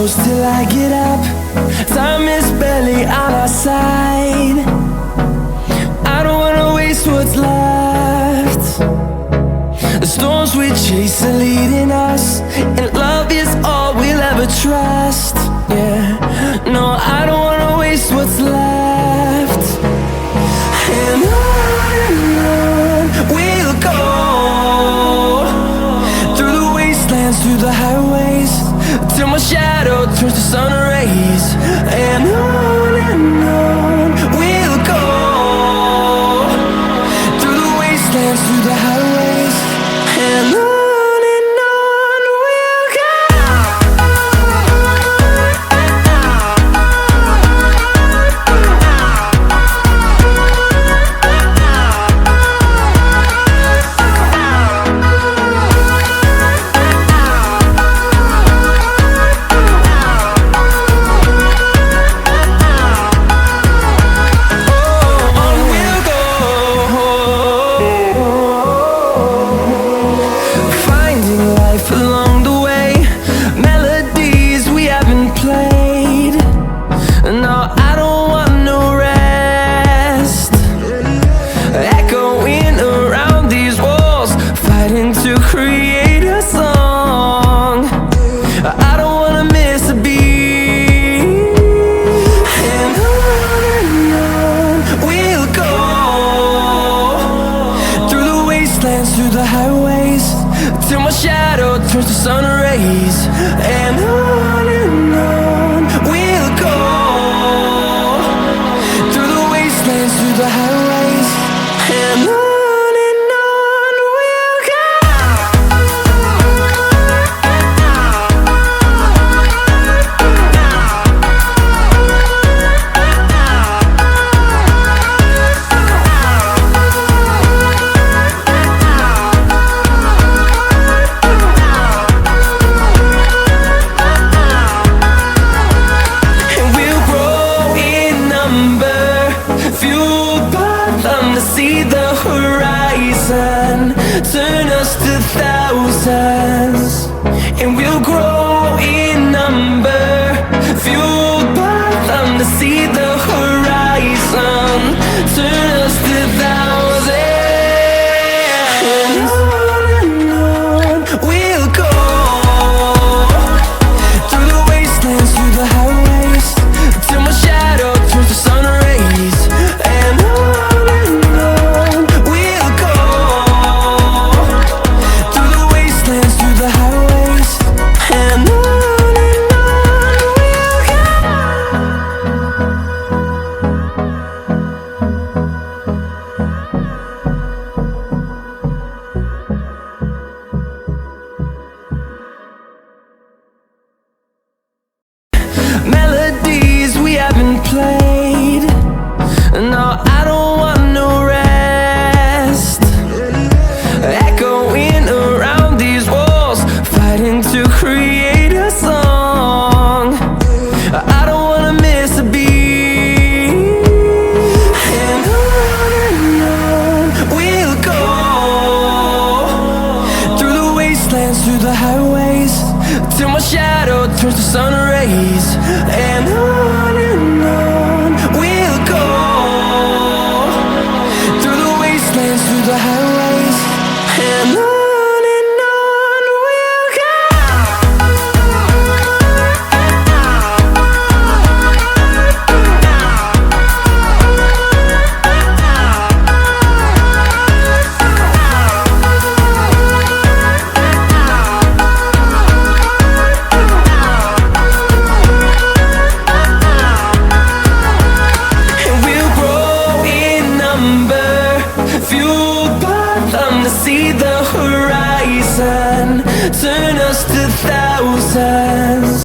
close till I get up. Time is barely on our side. I don't wanna waste what's left. The storms we chase are leading us, and love is all we'll ever trust. Yeah, no, I don't wanna waste what's left. And on we'll go, through the wastelands, through the highways, till my shadow turns to sun rays. And on we'll go, through the wastelands, through the highways, and on we'll go. Through the highways, till my shadow turns to sun rays. And on we'll go, through the wastelands, through the highways, and on we'll go. See the horizon, turn us to thousands, and we'll grow in number, fueled by them to see the horizon, turn us to thousands. And on we'll go, through the wastelands, through the highways, till my shadow turns to sun rays. And melodies we haven't played. No, I don't want no rest. Echoing around these walls, fighting to create a song. I don't wanna miss a beat. And on we'll go, through the wastelands, through the highways, till my shadow turns to sun rays. And on we'll go, through the wastelands, through the highways, and on we'll go. See the horizon, turn us to thousands.